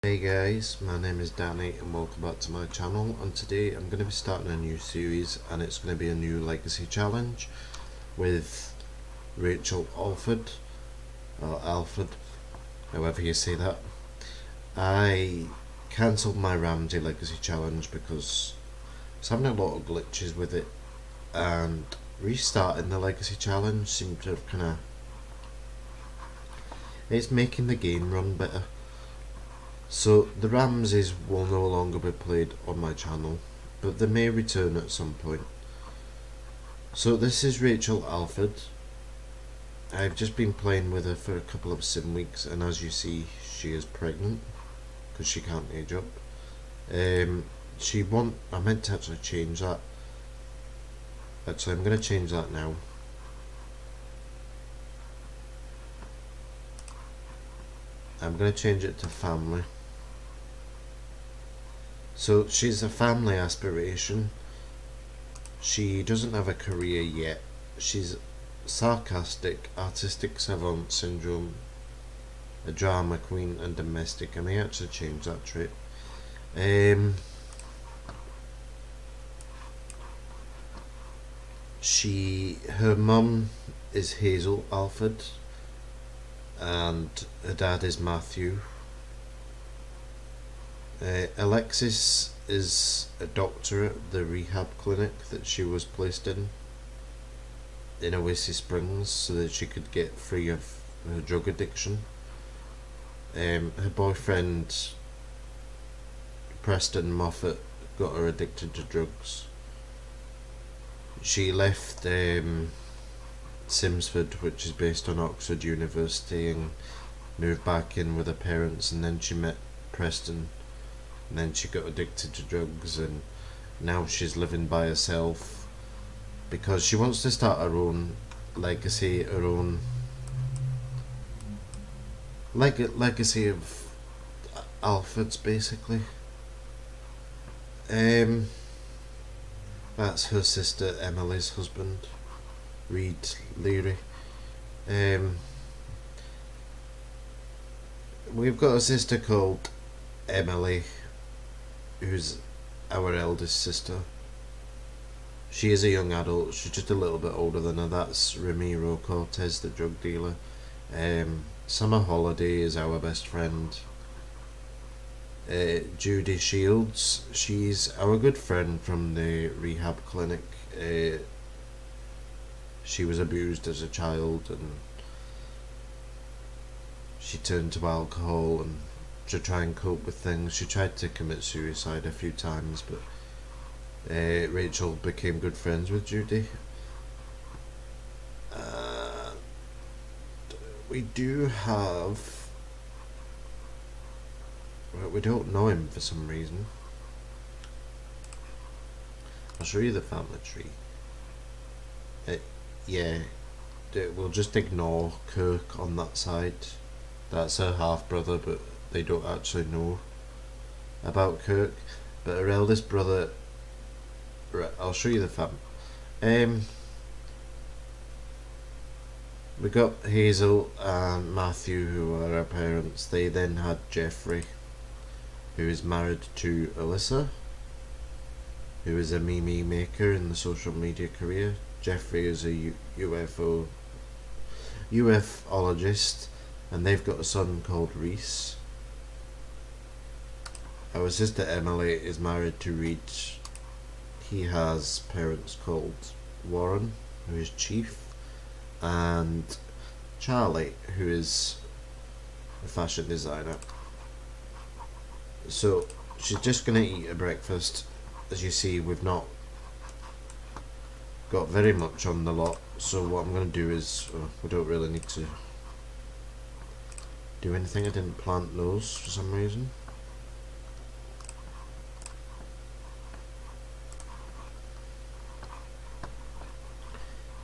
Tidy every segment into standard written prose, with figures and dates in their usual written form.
Hey guys, my name is Danny and welcome back to my channel, and today I'm going to be starting a new series and it's going to be a new legacy challenge with Rachel Alford, or Alford, however you say that. I cancelled my Ramsey legacy challenge because I was having a lot of glitches with it, and restarting the legacy challenge seemed to have it's making the game run better. So the Ramses will no longer be played on my channel, but they may return at some point. So this is Rachel Alford. I've just been playing with her for a couple of sim weeks, and as you see, she is pregnant because she can't age up. I meant to actually change that. Actually, I'm going to change that now. I'm going to change it to family. So she's a family aspiration. She doesn't have a career yet. She's sarcastic, artistic savant syndrome, a drama queen, and domestic. I may actually change that trait. Her mum is Hazel Alford, and her dad is Matthew. Alexis is a doctor at the rehab clinic that she was placed in Oasis Springs so that she could get free of her drug addiction. Her boyfriend Preston Moffat got her addicted to drugs. She left Simsford, which is based on Oxford University, and moved back in with her parents, and then she met Preston, and then she got addicted to drugs, and now she's living by herself because she wants to start her own legacy, her own legacy of Alfords, basically. That's her sister Emily's husband, Reed Leary. We've got a sister called Emily, who's our eldest sister. She is a young adult. She's just a little bit older than her. That's Ramiro Cortez, the drug dealer. Summer Holiday is our best friend. Judy Shields, she's our good friend from the rehab clinic. She was abused as a child and she turned to alcohol and to try and cope with things. She tried to commit suicide a few times, but Rachel became good friends with Judy. We do have... Well, we don't know him for some reason. I'll show you the family tree. Yeah, we'll just ignore Kirk on that side. That's her half brother, but they don't actually know about Kirk. But her eldest brother, right, I'll show you the fam. We got Hazel and Matthew, who are our parents. They then had Jeffrey, who is married to Alyssa, who is a meme maker in the social media career. Jeffrey is a UFologist, and they've got a son called Reese. Our sister Emily is married to Reed. He has parents called Warren, who is chief, and Charlie, who is a fashion designer. So she's just going to eat a breakfast. As you see, we've not got very much on the lot, so what I'm going to do is, we don't really need to do anything. I didn't plant those for some reason.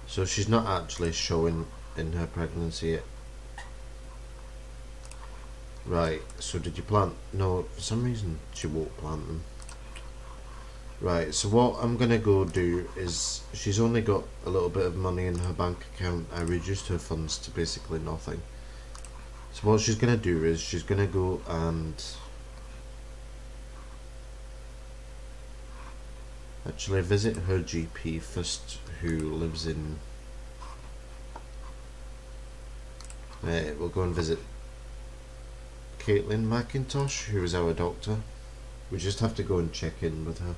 So she's not actually showing in her pregnancy yet. Right, so did you plant? No, for some reason she won't plant them. Right, so what I'm going to go do is, she's only got a little bit of money in her bank account. I reduced her funds to basically nothing. So what she's going to do is, she's going to go and Actually, visit her GP first, who lives in... we'll go and visit Caitlin McIntosh, who is our doctor. We just have to go and check in with her,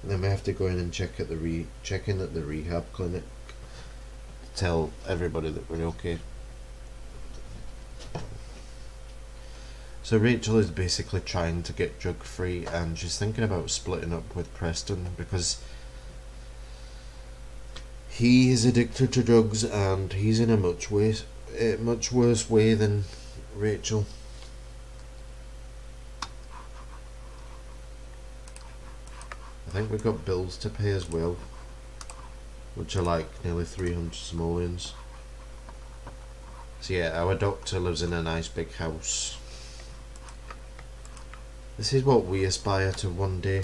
and then we have to go in and check in at the rehab clinic to tell everybody that we're okay. So Rachel is basically trying to get drug free, and she's thinking about splitting up with Preston because he is addicted to drugs and he's in a much worse way than Rachel. I think we've got bills to pay as well, which are like nearly 300 simoleons. So yeah, our doctor lives in a nice big house. This is what we aspire to one day.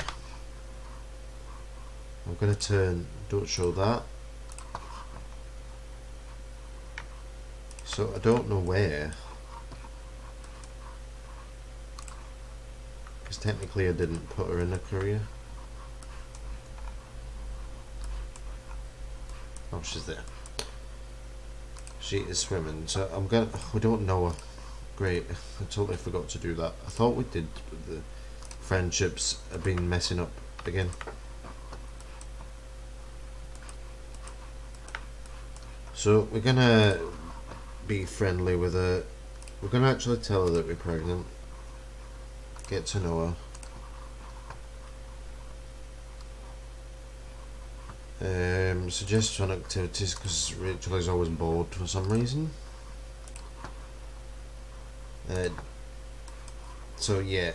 I'm gonna turn, don't show that. So I don't know where, because technically I didn't put her in a career. Oh, she's there. She is swimming, so we don't know her. Great, I totally forgot to do that. I thought we did, but the friendships have been messing up again. So we're gonna be friendly with her. We're gonna actually tell her that we're pregnant. Get to know her. Suggest fun activities, because Rachel is always bored for some reason. So yeah,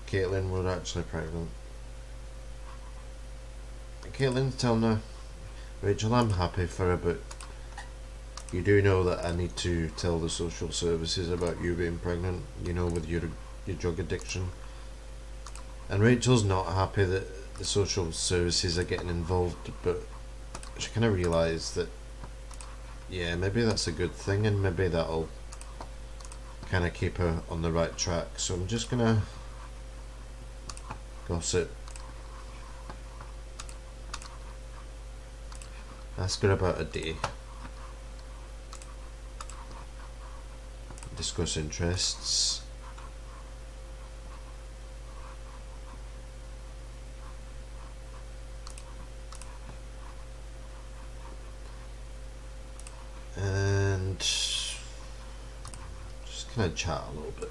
Caitlin, we're actually pregnant. Caitlin's telling her, Rachel, I'm happy for her, but you do know that I need to tell the social services about you being pregnant, you know, with your drug addiction. And Rachel's not happy that the social services are getting involved, but she kind of realised that, yeah, maybe that's a good thing, and maybe that'll kind of keep her on the right track. So I'm just gonna gossip, ask her about a day, discuss interests. And just kind of chat a little bit.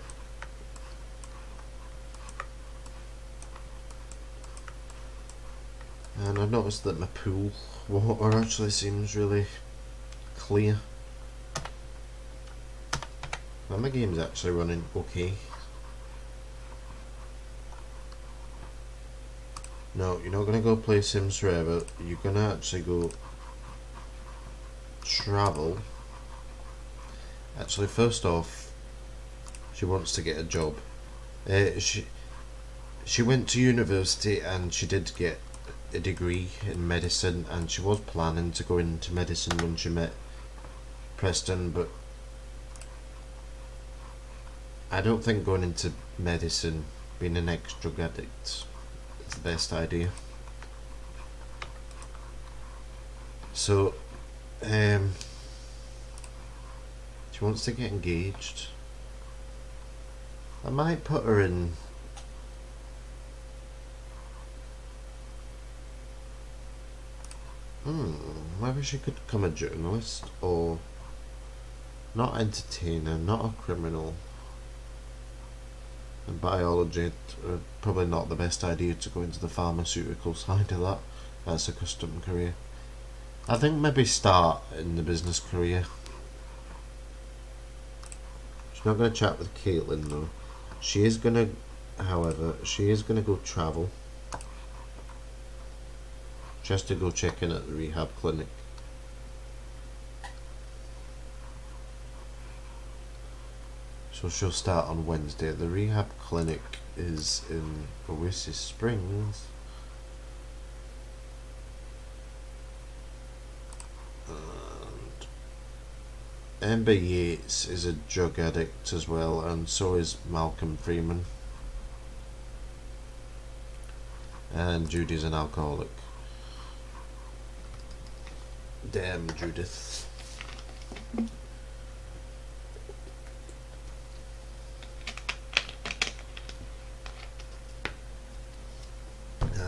And I've noticed that my pool water actually seems really clear. Well, my game's actually running okay. No, you're not going to go play Sims forever. You're going to actually go travel. Actually, first off, she wants to get a job. She went to university and she did get a degree in medicine, and she was planning to go into medicine when she met Preston, but I don't think going into medicine, being an ex-drug addict, is the best idea. So, she wants to get engaged. I might put her in maybe she could become a journalist, or not entertainer, not a criminal. And biology, probably not the best idea to go into the pharmaceutical side of that. That's a custom career. I think maybe start in the business career. She's not going to chat with Caitlin though. She is going to, however, she is going to go travel. She has to go check in at the rehab clinic. So she'll start on Wednesday. The rehab clinic is in Oasis Springs. And Amber Yates is a drug addict as well, and so is Malcolm Freeman. and Judy's an alcoholic. Damn Judith.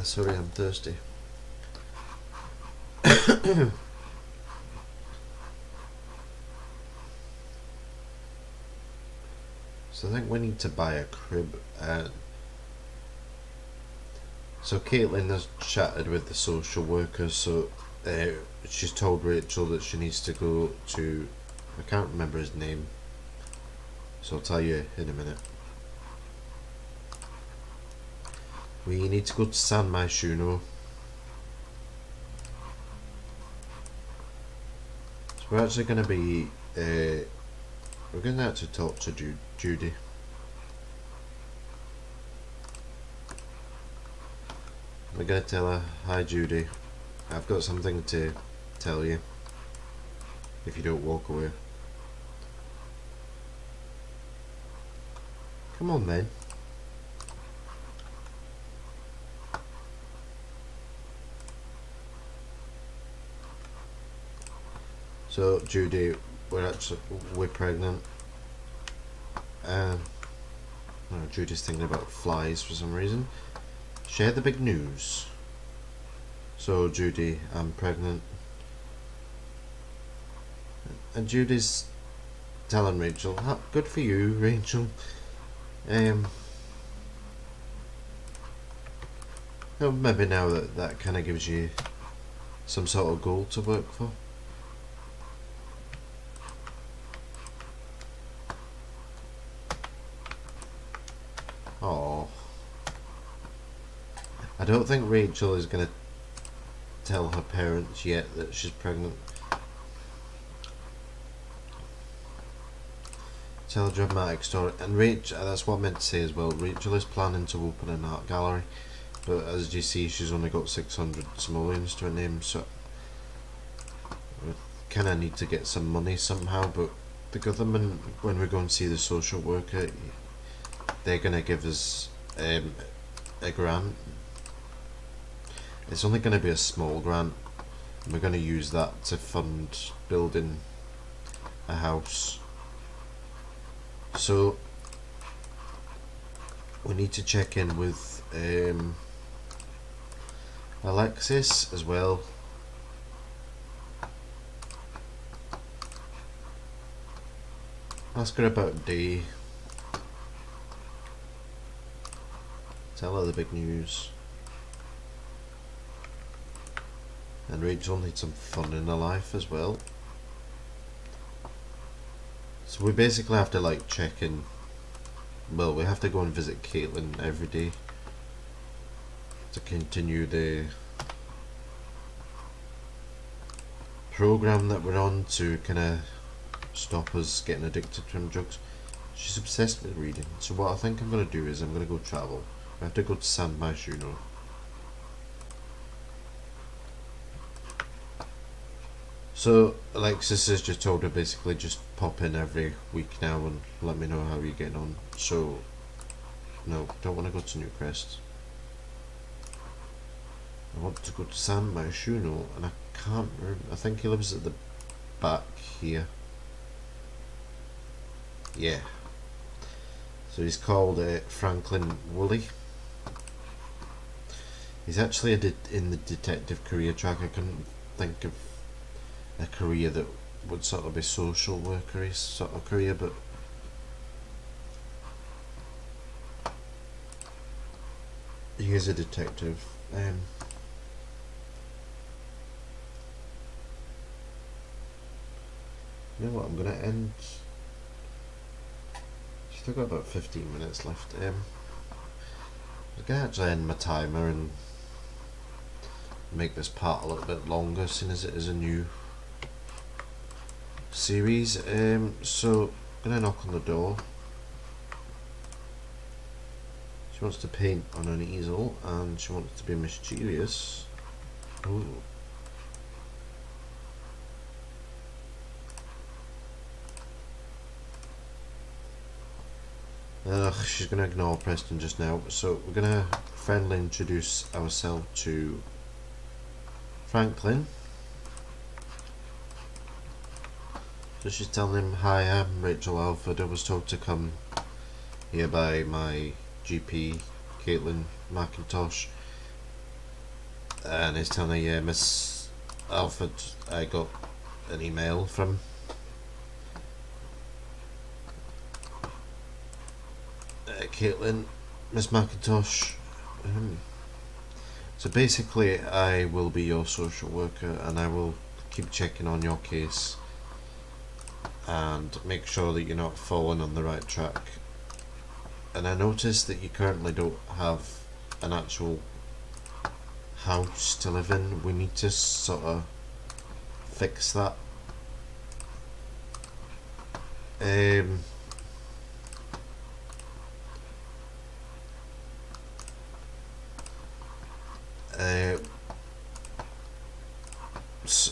Sorry, I'm thirsty. So I think we need to buy a crib. So Caitlin has chatted with the social worker, so she's told Rachel that she needs to go to, I can't remember his name, so I'll tell you in a minute. We need to go to San Myshuno. So we're actually going to be, we're going to actually talk to Judy. We're going to tell her, hi Judy, I've got something to tell you, if you don't walk away. Come on then. So Judy, we're pregnant. No, Judy's thinking about flies for some reason. Share the big news. So Judy, I'm pregnant. And Judy's telling Rachel, good for you, Rachel. Well, maybe now that kind of gives you some sort of goal to work for. Oh, I don't think Rachel is going to tell her parents yet that she's pregnant. Tell a dramatic story. And Rachel, that's what I meant to say as well, Rachel is planning to open an art gallery, but as you see, she's only got 600 simoleons to her name, so we kind of need to get some money somehow. But the government, when we go and see the social worker, they're going to give us a grant. It's only going to be a small grant. We're going to use that to fund building a house. So we need to check in with Alexis as well. Ask her about Dee. Tell her the big news. And Rachel needs some fun in her life as well. So we basically have to like check in. Well, we have to go and visit Caitlin every day to continue the program that we're on to kind of stop us getting addicted to drugs. She's obsessed with reading. So what I think I'm going to do is I'm going to go travel. We have to go to San Myshuno. So Alexis has just told her basically just pop in every week now and let me know how you're getting on. So no, don't want to go to Newcrest. I want to go to San Myshuno, and I can't remember. I think he lives at the back here. Yeah. So he's called Franklin Woolley. He's actually in the detective career track. I couldn't think of a career that would sort of be social worker-y sort of career, but he is a detective. You know what, I'm gonna end. Still got about 15 minutes left. I'm gonna actually end my timer and make this part a little bit longer, seeing as it is a new series. So I'm gonna knock on the door. She wants to paint on an easel and she wants to be mischievous. Ooh. Ugh, she's going to ignore Preston just now. So we're going to friendly introduce ourselves to Franklin. So she's telling him, "Hi, I'm Rachel Alford. I was told to come here by my GP, Caitlin McIntosh." And he's telling her, "Yeah, Miss Alford, I got an email from Caitlin, Miss McIntosh. So basically, I will be your social worker and I will keep checking on your case and make sure that you're not falling on the right track. And I noticed that you currently don't have an actual house to live in. We need to sort of fix that.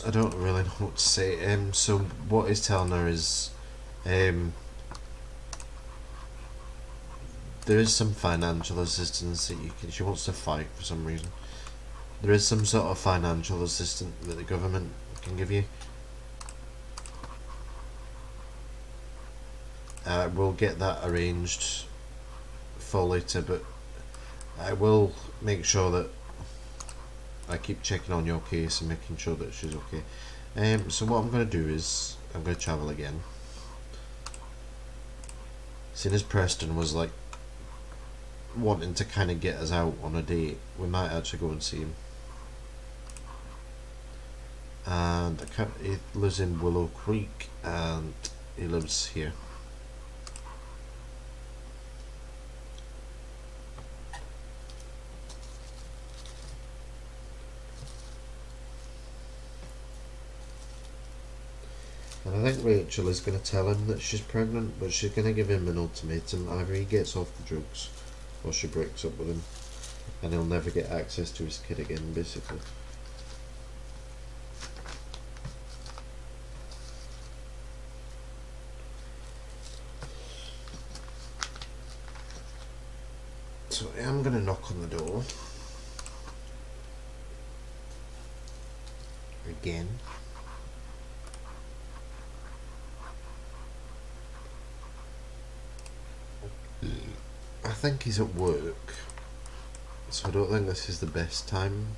I don't really know what to say. So what he's telling her is, there is some financial assistance that you can. She wants to fight for some reason. There is some sort of financial assistance that the government can give you. We'll get that arranged for later, but I will make sure that I keep checking on your case and making sure that she's okay. So what I'm going to do is I'm going to travel again. Seeing as Preston was like wanting to kind of get us out on a date, we might actually go and see him. And he lives in Willow Creek and he lives here. And I think Rachel is going to tell him that she's pregnant, but she's going to give him an ultimatum. Either he gets off the drugs or she breaks up with him and he'll never get access to his kid again, basically. So I am going to knock on the door again. I think he's at work, so I don't think this is the best time.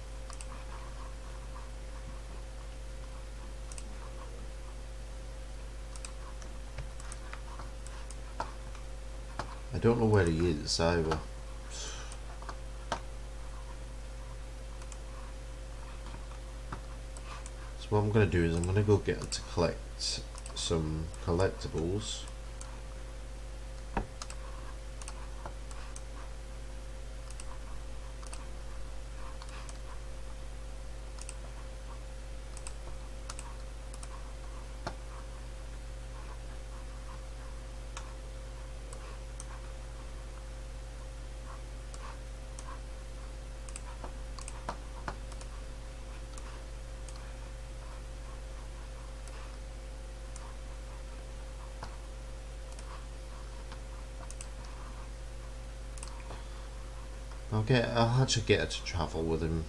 I don't know where he is either. So what I'm going to do is I'm going to go get her to collect some collectibles. I'll actually get her to travel with him.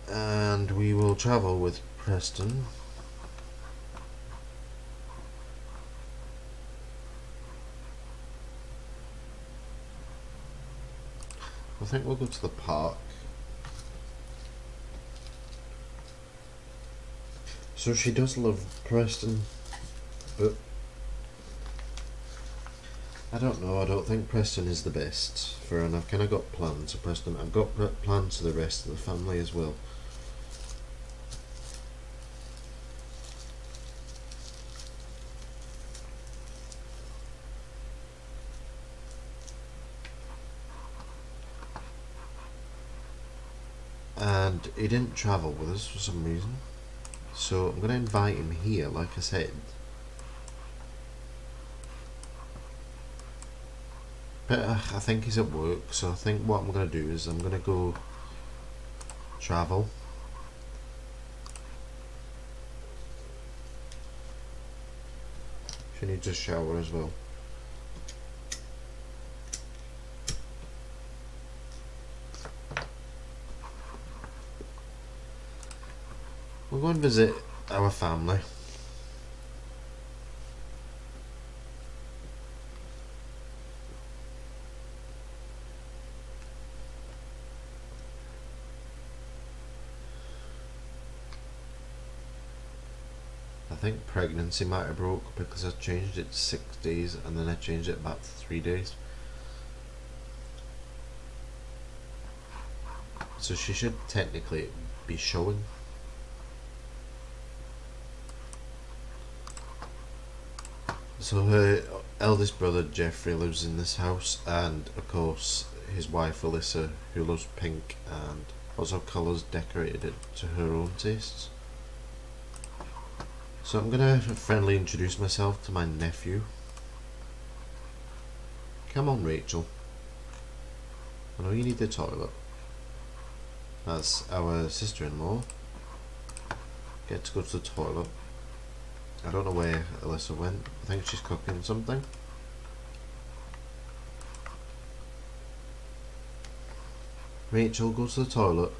And we will travel with Preston. I think we'll go to the park. So she does love Preston, but I don't know, I don't think Preston is the best for her, and I've kind of got plans for Preston. I've got plans for the rest of the family as well. And he didn't travel with us for some reason, so I'm going to invite him here, like I said. But I think he's at work, so I think what I'm going to do is I'm going to go travel. She needs a shower as well. We'll go and visit our family. I think pregnancy might have broke because I changed it to 6 days and then I changed it back to 3 days. So she should technically be showing. So her eldest brother Jeffrey lives in this house, and of course his wife Alyssa, who loves pink and lots of colours, decorated it to her own tastes. So I'm gonna friendly introduce myself to my nephew. Come on, Rachel. I know you need the toilet. That's our sister-in-law. Get to go to the toilet. I don't know where Alyssa went. I think she's cooking something. Rachel, go to the toilet.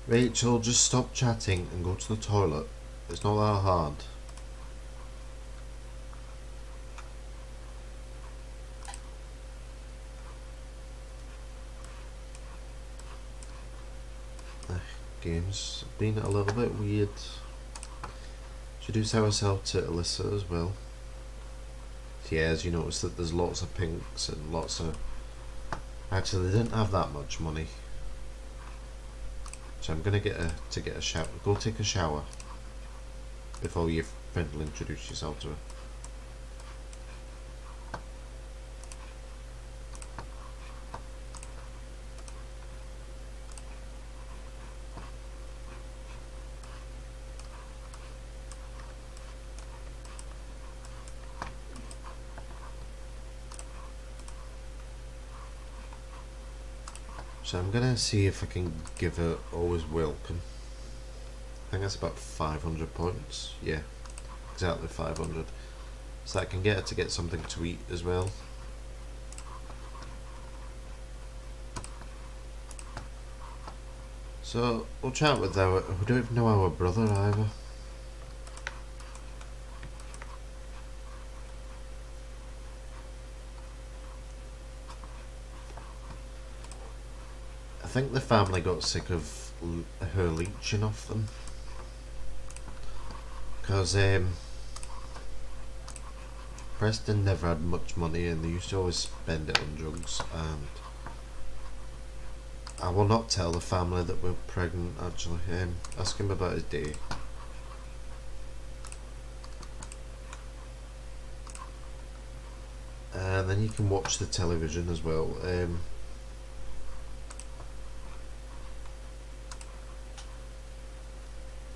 Rachel, just stop chatting and go to the toilet. It's not that hard. Game's been a little bit weird. Introduce ourselves to Alyssa as well. Yeah, as you notice that there's lots of pinks and lots of... Actually, they didn't have that much money. So I'm gonna get a shower. Go take a shower before you friendly introduce yourself to her. So I'm gonna see if I can give her always welcome. I think that's about 500 points. Yeah, exactly 500. So I can get her to get something to eat as well. So we'll chat with our... We don't even know our brother either. I think the family got sick of her leeching off them. Because Preston never had much money and they used to always spend it on drugs, and I will not tell the family that we're pregnant actually. Ask him about his day. And then you can watch the television as well.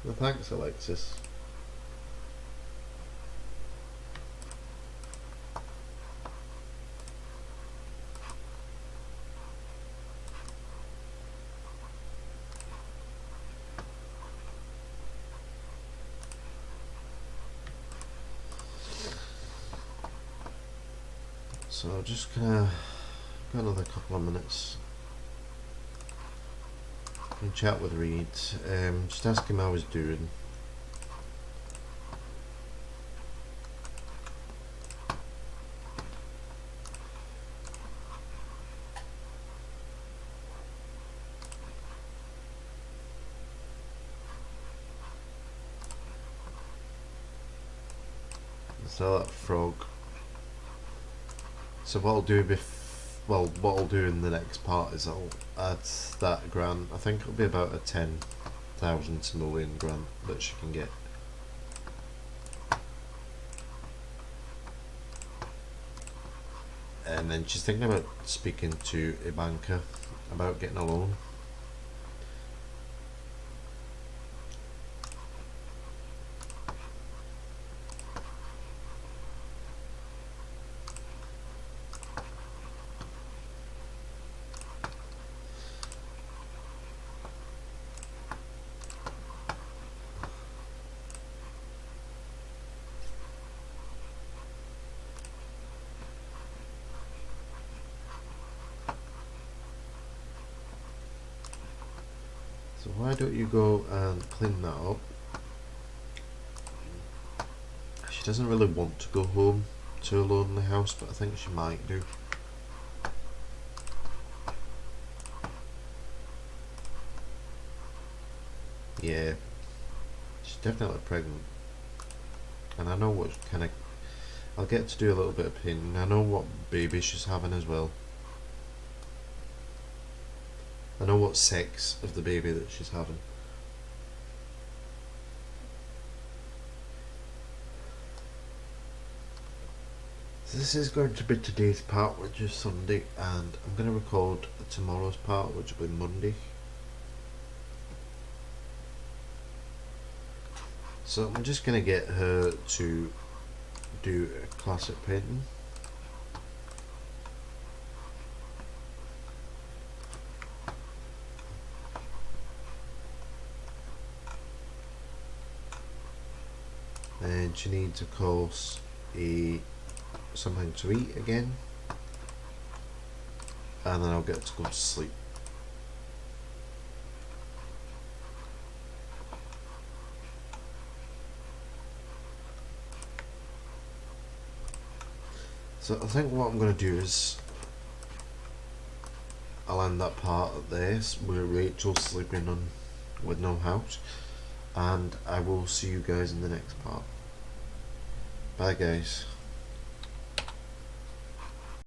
Well, thanks, Alexis. So just gonna got another couple of minutes. And chat with Reed. Just ask him how he's doing. So that frog. So what I'll do what I'll do in the next part is I'll add that grant. I think it'll be about a 10,000 simoleon grant that she can get. And then she's thinking about speaking to a banker about getting a loan. So why don't you go and clean that up? She doesn't really want to go home to a lonely house, but I think she might do. Yeah, she's definitely pregnant. And I know what kind of... I'll get to do a little bit of painting. I know what baby she's having as well. I know what sex of the baby that she's having. So this is going to be today's part, which is Sunday, and I'm going to record tomorrow's part, which will be Monday. So I'm just going to get her to do a classic painting. And she needs, of course, something to eat again, and then I'll get to go to sleep. So I think what I'm going to do is I'll end that part of this where Rachel's sleeping on with no house, and I will see you guys in the next part. Bye guys.